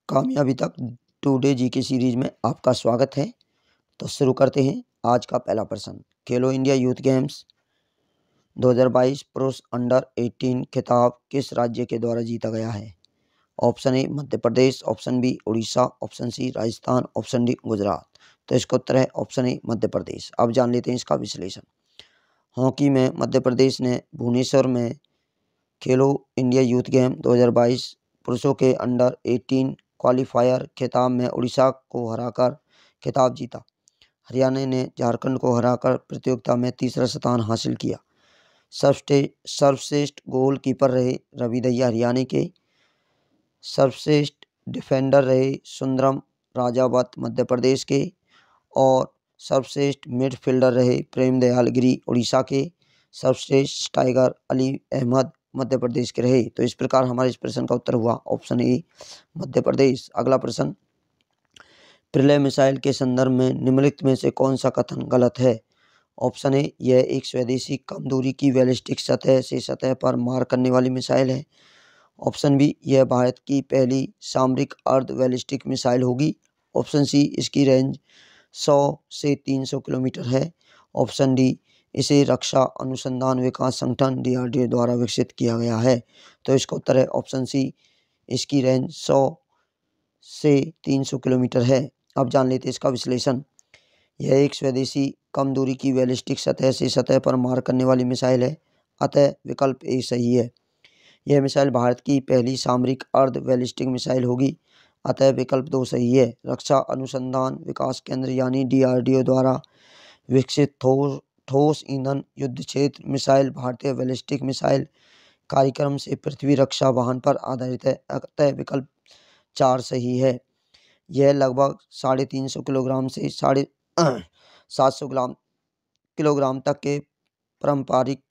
कामयाबी तक टुडे जी की सीरीज में आपका स्वागत है। तो शुरू करते हैं। आज का पहला प्रश्न, खेलो इंडिया यूथ गेम्स 2022 पुरुष अंडर 18 खिताब किस राज्य के द्वारा जीता गया है? Option A Madhya Pradesh, option B Orissa, option C Rajasthan, option D Gujarat. तो इसका उत्तर है ऑप्शन ए मध्य प्रदेश। अब जान लेते हैं इसका विश्लेषण। हॉकी में मध्य प्रदेश ने भुवनेश्वर में खेलो इंडिया यूथ गेम 2022 पुरुषों के अंडर 18 क्वालिफायर खिताब में उड़ीसा को हराकर खिताब जीता। हरियाणा ने झारखंड को हराकर प्रतियोगिता में तीसरा स्थान हासिल किया। सर्वश्रेष्ठ गोलकीपर रहे रवि दहिया हरियाणा के। सर्वश्रेष्ठ डिफेंडर रहे सुंदरम राजावत मध्य प्रदेश के। और सर्वश्रेष्ठ मिडफील्डर रहे प्रेम दयाल गिरी उड़ीसा के। सर्वश्रेष्ठ टाइगर अली अहमद मध्य प्रदेश के रहे। तो इस प्रकार हमारे इस प्रश्न का उत्तर हुआ ऑप्शन ए मध्य प्रदेश। अगला प्रश्न, प्रलय मिसाइल के संदर्भ में निम्नलिखित में से कौन सा कथन गलत है? ऑप्शन ए, यह एक स्वदेशी कम दूरी की बैलिस्टिक सतह से सतह पर मार करने वाली मिसाइल है। ऑप्शन बी, यह भारत की पहली सामरिक अर्ध बैलिस्टिक मिसाइल होगी। ऑप्शन सी, इसकी रेंज 100 से 300 किलोमीटर है। ऑप्शन डी, इसे रक्षा अनुसंधान विकास संगठन DRDO द्वारा विकसित किया गया है। तो इसका उत्तर है ऑप्शन सी, इसकी रेंज 100 से 300 किलोमीटर है। अब जान लेते हैं इसका विश्लेषण। यह एक स्वदेशी कम दूरी की बैलिस्टिक सतह से सतह पर मार करने वाली मिसाइल है, अतः विकल्प ए सही है। यह मिसाइल भारत की पहली सामरिक अर्ध बैलिस्टिक मिसाइल होगी, अतः विकल्प 2 सही है। रक्षा अनुसंधान विकास केंद्र यानी DRDO द्वारा विकसित ठोस ईंधन युद्ध क्षेत्र मिसाइल भारतीय बैलिस्टिक मिसाइल कार्यक्रम से पृथ्वी रक्षा वाहन पर आधारित है, अतः विकल्प 4 सही है। यह लगभग 350 किलोग्राम से 750 किलोग्राम तक के पारंपरिक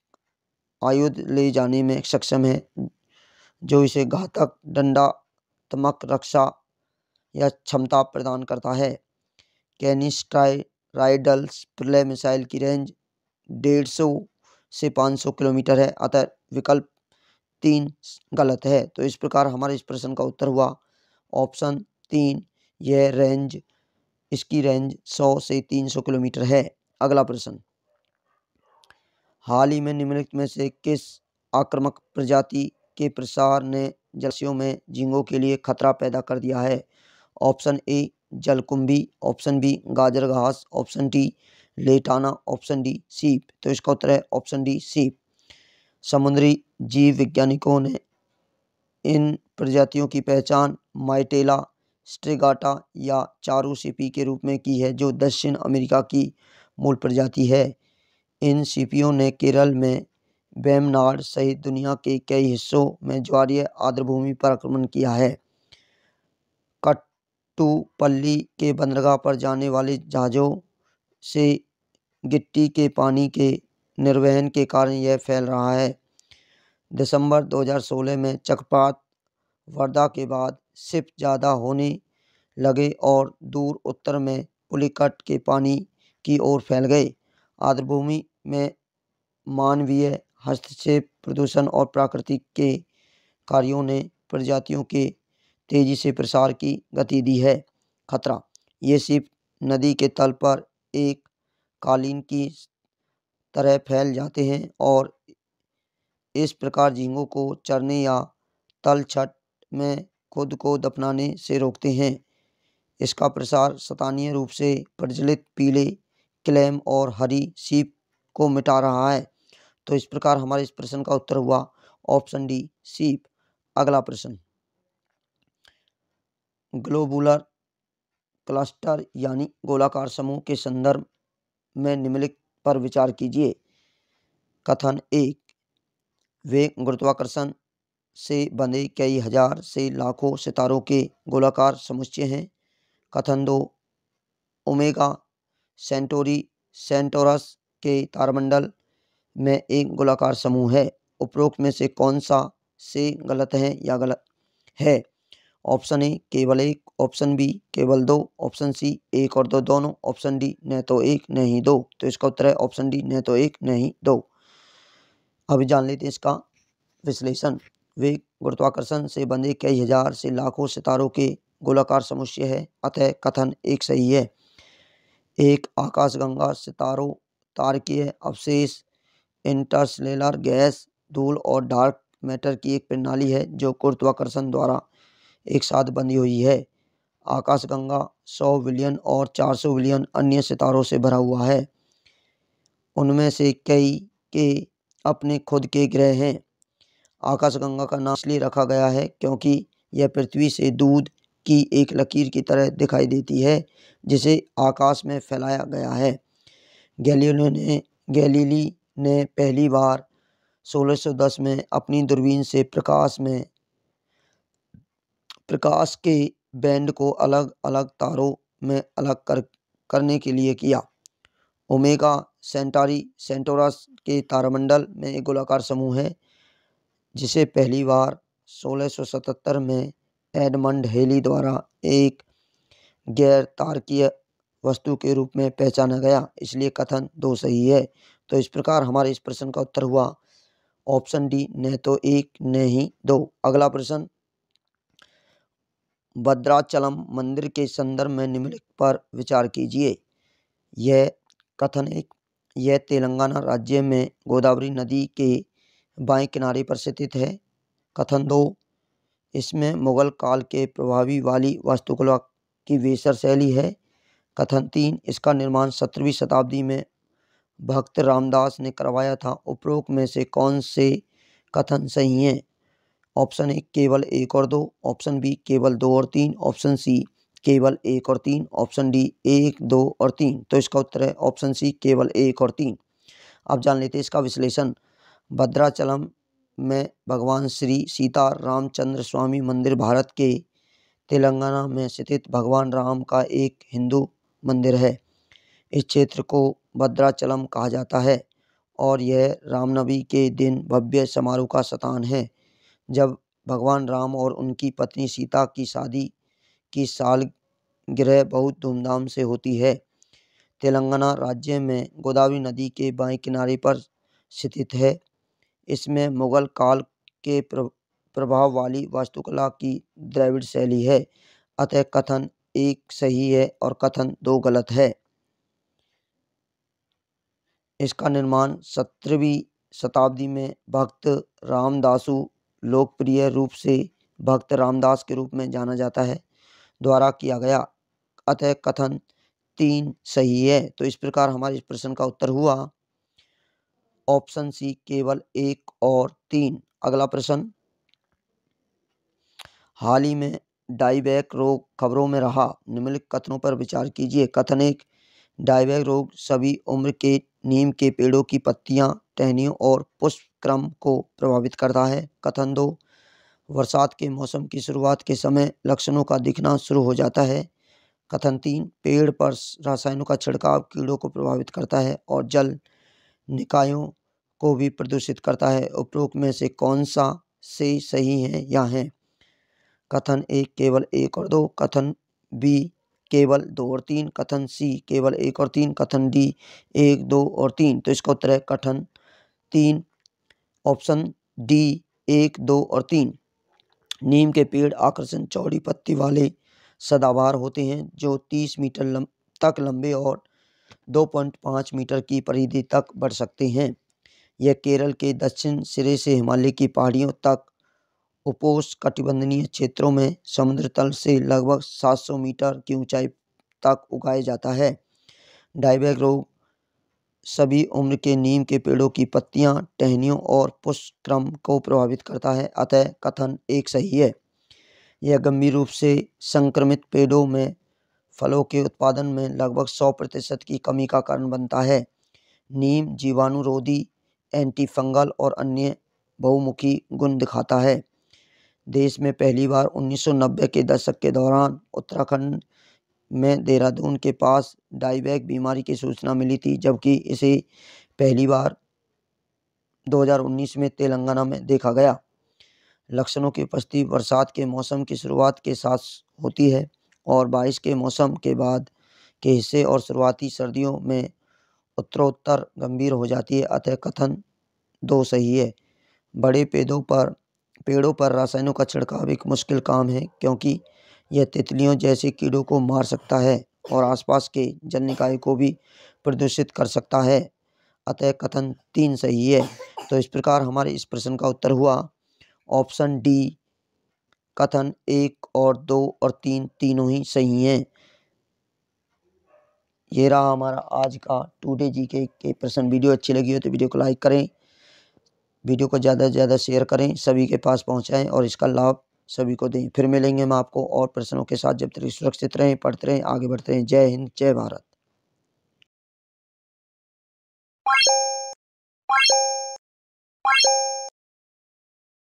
आयुध ले जाने में सक्षम है, जो इसे घातक दंडात्मक रक्षा या क्षमता प्रदान करता है। कैनिस्ट्राइडल्स प्रलय मिसाइल की रेंज 150 से 500 किलोमीटर है, अतः विकल्प 3 गलत है। तो इस प्रकार हमारे इस प्रश्न का उत्तर हुआ ऑप्शन 3, इसकी रेंज 100 से 300 किलोमीटर है। अगला प्रश्न, हाल ही में निम्नलिखित में से किस आक्रामक प्रजाति के प्रसार ने जलाशयों में झींगों के लिए खतरा पैदा कर दिया है? ऑप्शन ए जलकुंभी, ऑप्शन बी गाजर घास, ऑप्शन डी लेटाना, ऑप्शन डी सीप। तो इसका उत्तर है ऑप्शन डी सीप। समुद्री जीव वैज्ञानिकों ने इन प्रजातियों की पहचान माइटेला स्ट्रिगाटा या चारू सीपी के रूप में की है, जो दक्षिण अमेरिका की मूल प्रजाति है। इन सीपियों ने केरल में वेम्बनाड सहित दुनिया के कई हिस्सों में ज्वारीय आर्द्रभूमि पर आक्रमण किया है। कट्टुपल्ली के बंदरगाह पर जाने वाले जहाज़ों से गिट्टी के पानी के निर्वहन के कारण यह फैल रहा है। दिसंबर 2016 में चक्रवात वर्धा के बाद सिप ज़्यादा होने लगे और दूर उत्तर में पुलिकट के पानी की ओर फैल गए। आर्द्रभूमि में मानवीय हस्तक्षेप, प्रदूषण और प्राकृतिक के कार्यों ने प्रजातियों के तेजी से प्रसार की गति दी है। खतरा, ये सिप नदी के तल पर एक कालीन की तरह फैल जाते हैं और इस प्रकार झींगों को चरने या तलछट में खुद को दफनाने से रोकते हैं। इसका प्रसार स्थानीय रूप से प्रचलित पीले क्लैम और हरी सीप को मिटा रहा है। तो इस प्रकार हमारे इस प्रश्न का उत्तर हुआ ऑप्शन डी सीप। अगला प्रश्न, ग्लोबुलर क्लस्टर यानी गोलाकार समूह के संदर्भ में निम्नलिखित पर विचार कीजिए। कथन 1, वे गुरुत्वाकर्षण से बंधे कई हजार से लाखों सितारों के गोलाकार समुच्चय हैं। कथन 2, ओमेगा सेंटोरस के तारामंडल में एक गोलाकार समूह है। उपरोक्त में से कौन सा से गलत है या गलत है? ऑप्शन ए केवल एक, ऑप्शन बी केवल 2, ऑप्शन सी 1 और 2 दोनों, ऑप्शन डी न तो 1 न ही 2। तो इसका उत्तर है ऑप्शन डी न तो 1 न ही 2। अभी जान लेते हैं इसका विश्लेषण। वे गुरुत्वाकर्षण से बंधे कई हजार से लाखों सितारों के गोलाकार समुच्चय है, अतः कथन 1 सही है। एक आकाशगंगा सितारों, तारकीय अवशेष, इंटरस्टेलर गैस, धूल और डार्क मैटर की एक प्रणाली है जो गुरुत्वाकर्षण द्वारा एक साथ बंधी हुई है। आकाशगंगा 100 बिलियन और 400 बिलियन अन्य सितारों से भरा हुआ है। उनमें से कई के अपने खुद के ग्रह हैं। आकाशगंगा का नाम इसलिए रखा गया है क्योंकि यह पृथ्वी से दूध की एक लकीर की तरह दिखाई देती है जिसे आकाश में फैलाया गया है। गैलीली ने पहली बार 1610 में अपनी दूरबीन से प्रकाश के बैंड को अलग अलग तारों में अलग करने के लिए किया। ओमेगा सेंटोरस के तारामंडल में एक गोलाकार समूह है जिसे पहली बार 1677 में एडमंड हेली द्वारा एक गैर तारकीय वस्तु के रूप में पहचाना गया, इसलिए कथन 2 सही है। तो इस प्रकार हमारे इस प्रश्न का उत्तर हुआ ऑप्शन डी, न तो 1 न ही 2। अगला प्रश्न, भद्राचलम मंदिर के संदर्भ में निम्नलिखित पर विचार कीजिए। यह कथन 1, यह तेलंगाना राज्य में गोदावरी नदी के बाएं किनारे पर स्थित है। कथन 2, इसमें मुगल काल के प्रभावी वाली वास्तुकला की वेसर शैली है। कथन 3, इसका निर्माण 17वीं शताब्दी में भक्त रामदास ने करवाया था। उपरोक्त में से कौन से कथन सही हैं? ऑप्शन ए केवल 1 और 2, ऑप्शन बी केवल 2 और 3, ऑप्शन सी केवल 1 और 3, ऑप्शन डी 1, 2 और 3। तो इसका उत्तर है ऑप्शन सी केवल 1 और 3। अब जान लेते हैं इसका विश्लेषण। भद्राचलम में भगवान श्री सीता रामचंद्र स्वामी मंदिर भारत के तेलंगाना में स्थित भगवान राम का एक हिंदू मंदिर है। इस क्षेत्र को भद्राचलम कहा जाता है और यह रामनवमी के दिन भव्य समारोह का स्थान है जब भगवान राम और उनकी पत्नी सीता की शादी की सालगिरह बहुत धूमधाम से होती है। तेलंगाना राज्य में गोदावरी नदी के बाएं किनारे पर स्थित है। इसमें मुगल काल के प्रभाव वाली वास्तुकला की द्रविड़ शैली है, अतः कथन 1 सही है और कथन 2 गलत है। इसका निर्माण 17वीं शताब्दी में भक्त रामदासु, लोकप्रिय रूप से भक्त रामदास के रूप में जाना जाता है, द्वारा किया गया, अतः कथन 3 सही है। तो इस प्रकार हमारे इस प्रश्न का उत्तर हुआ ऑप्शन सी केवल 1 और 3। अगला प्रश्न, हाल ही में डायबैक रोग खबरों में रहा, निम्नलिखित कथनों पर विचार कीजिए। कथन 1, डायबैक रोग सभी उम्र के नीम के पेड़ों की पत्तियां, टहनियों और पुष्प क्रम को प्रभावित करता है। कथन 2, बरसात के मौसम की शुरुआत के समय लक्षणों का दिखना शुरू हो जाता है। कथन 3, पेड़ पर रसायनों का छिड़काव कीड़ों को प्रभावित करता है और जल निकायों को भी प्रदूषित करता है। उपरोक्त में से कौन सा से सही है या है? कथन 1 केवल 1 और 2, कथन बी केवल 2 और 3, कथन सी केवल 1 और 3, कथन डी 1, 2 और 3। तो इसका उत्तर है कथन 3, ऑप्शन डी 1, 2 और 3। नीम के पेड़ आकर्षण चौड़ी पत्ती वाले सदाबहार होते हैं जो 30 मीटर तक लंबे और 2.5 मीटर की परिधि तक बढ़ सकते हैं। यह केरल के दक्षिण सिरे से हिमालय की पहाड़ियों तक उपोष्णकटिबंधीय क्षेत्रों में समुद्र तल से लगभग 700 मीटर की ऊंचाई तक उगाया जाता है। डायबैक रोग सभी उम्र के नीम के पेड़ों की पत्तियां, टहनियों और पुष्प क्रम को प्रभावित करता है, अतः कथन 1 सही है। यह गंभीर रूप से संक्रमित पेड़ों में फलों के उत्पादन में लगभग 100% की कमी का कारण बनता है। नीम जीवाणुरोधी, एंटीफंगल और अन्य बहुमुखी गुण दिखाता है। देश में पहली बार 1990 के दशक के दौरान उत्तराखंड में देहरादून के पास डायबैक बीमारी की सूचना मिली थी, जबकि इसे पहली बार 2019 में तेलंगाना में देखा गया। लक्षणों की उपस्थिति बरसात के मौसम की शुरुआत के साथ होती है और बारिश के मौसम के बाद के हिस्से और शुरुआती सर्दियों में उत्तरोत्तर गंभीर हो जाती है, अतः कथन 2 सही है। बड़े पेड़ों पर रासायनों का छिड़काव एक मुश्किल काम है क्योंकि यह तितलियों जैसे कीड़ों को मार सकता है और आसपास के जल निकाय को भी प्रदूषित कर सकता है। अतः कथन 3 सही है। तो इस प्रकार हमारे इस प्रश्न का उत्तर हुआ ऑप्शन डी, कथन 1 और 2 और 3 तीनों ही सही हैं। ये रहा हमारा आज का टुडे जीके के प्रश्न। वीडियो अच्छी लगी हो तो वीडियो को लाइक करें, वीडियो को ज़्यादा से ज़्यादा शेयर करें, सभी के पास पहुंचाएं और इसका लाभ सभी को दें। फिर मिलेंगे हम आपको और प्रश्नों के साथ। जब तक सुरक्षित रहें, पढ़ते रहें, आगे बढ़ते रहें। जय हिंद, जय भारत।